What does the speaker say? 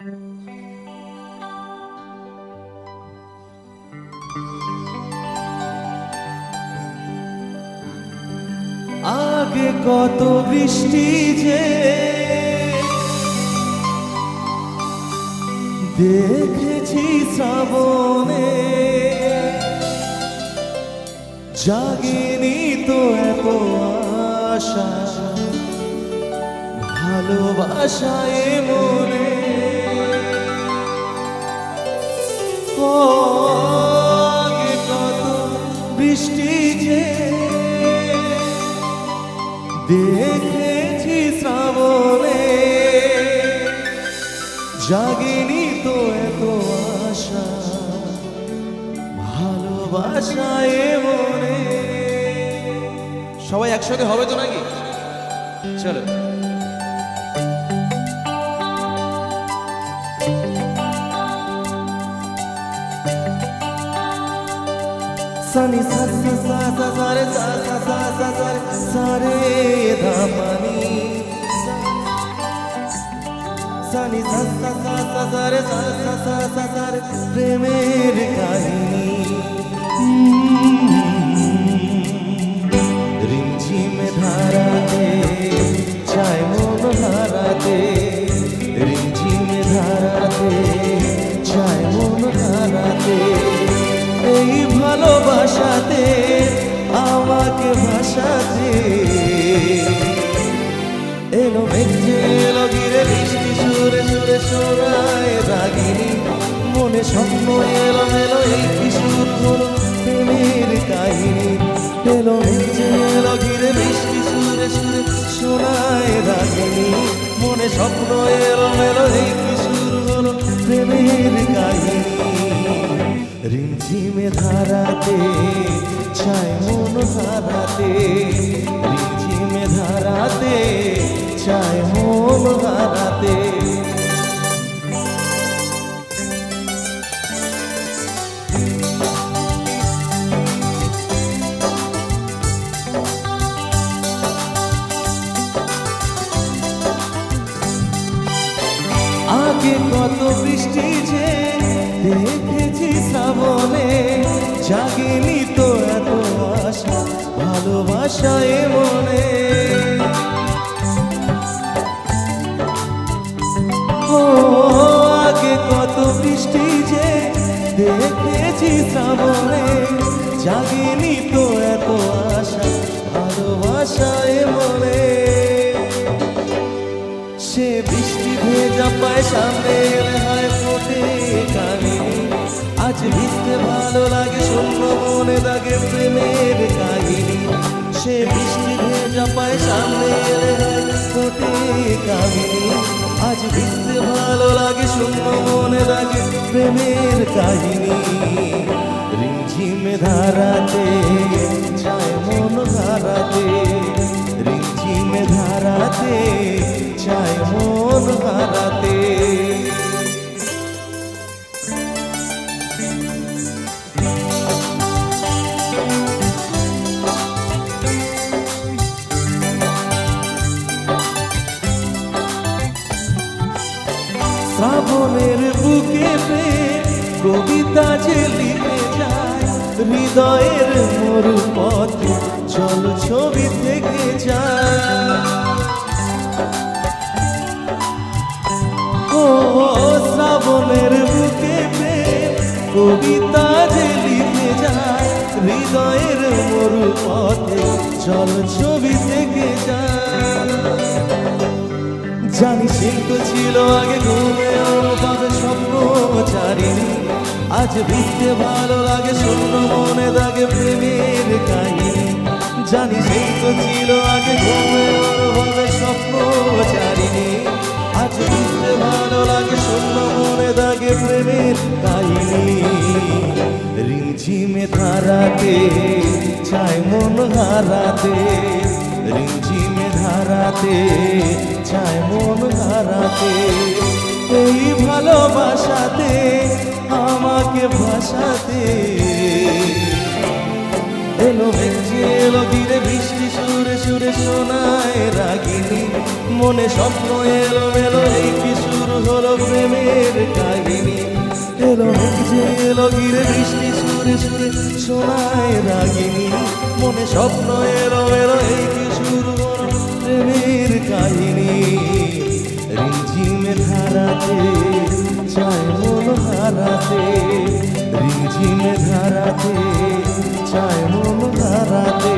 আগে কত বৃষ্টি যে দেখেছি শ্রাবণে, জাগেনি তো এত আশা ভালোবাসায় মনে। আগে কত বৃষ্টি যে দেখেছি শ্রাবণে, জাগেনি তো এত আশা ভালোবাসায় মনে। সবাই একসাথে হবে তো নাকি? চলো। সানি সা সা সা সা সা রে সা সা সা সা সা রে সা রে ধা পানি, সানি সা সা সা সা সা রে সা সা সা সা সা রে প্রেমের কাহিনী। রিমঝিমে ধারাতে চায় মন হারাতে, রিমঝিমে ধারাতে চায় মন হারাতে। এই ভালোবাসাতে আমাকে ভাসাতে এলো মেঘে এলো ঘিরে বৃষ্টি সুরে সুরে শোনায় রাগিনী। মনে স্বপ্ন এলো মেলো এই কিশোর হলো প্রেমের কাহিনী। এলো মেঘে এলো ঘিরে বৃষ্টি সুরে সুরে শোনায় রাগিনী। মনে স্বপ্ন এলো মেলো এই কিশোর হলো প্রেমের কাহিনী। রিমঝিমে ধারাতে চায় মন হারাতে, রিমঝিমে ধারাতে চায় মন হারাতে। আগে কত বৃষ্টি যে দেখেছি শ্রাবণে, জাগেনি তো এত আশা ভালোবাসায় মনে। ও আগে কত বৃষ্টি যে দেখেছি শ্রাবণে, জাগেনি তো এত আশা ভালোবাসায় মনে। সে বৃষ্টি ভেজা পায় সামনে এলে হয় ফোটে কাহিনী। আজ ভিজতে ভালো লাগে শূন্য মনে দাগে প্রেমের কাহিনী। সে বৃষ্টি ভেজা পায় সামনে এলে হয় ফোটে কাহিনী। আজ ভিজতে ভালো লাগে শূন্য মনে দাগে প্রেমের কাহিনী। রিমঝিমে ধারাতে চায় মন হারাতে, রিমঝিমে ধারাতে চায় মন হারাতে। শ্রাবণের বুকে প্রেম কবিতা যে লিখে যায়, হৃদয়ের মরু পথে জল ছবি থেকে যায়। ও শ্রাবণের বুকে প্রেম কবিতা যে লিখে যায়, হৃদয়ের মরু পথে জল ছবি থেকে যায়। জানি সেই তো ছিল আগে ঘুমে অনুভবে স্বপ্ন চারিণী। আজ ভিজতে ভালো লাগে শূন্য মনে দাগে প্রেমের কাহিনী। জানি সেই তো ছিল আগে ঘুমে অনুভবে স্বপ্ন চারিণী। আজ ভিজতে ভালো লাগে শূন্য মনে দাগে প্রেমের কাহিনী। রিমঝিমে ধারাতে চায় মন হারাতে, রিমঝিমে ধারাতে চায় মন হারাতে। এই ভালোবাসাতে আমাকে ভাসাতে এলো মেঘে এলো ধীরে বৃষ্টি সুরে সুরে শোনায় রাগিনী। মনে স্বপ্ন এলো মেলো এই কি শুরু হলো প্রেমের কাহিনী। এলো মেঘ যে এলো ঘিরে বৃষ্টি সুরে সুরে শোনায় রাগিনী, মনে স্বপ্ন এলো এলো এই কি শুরু হলো প্রেমের কাহিনী। রিমঝিমে ধারাতে চায় মন হারাতে, রিমঝিমে ধারাতে চায় মন হারাতে।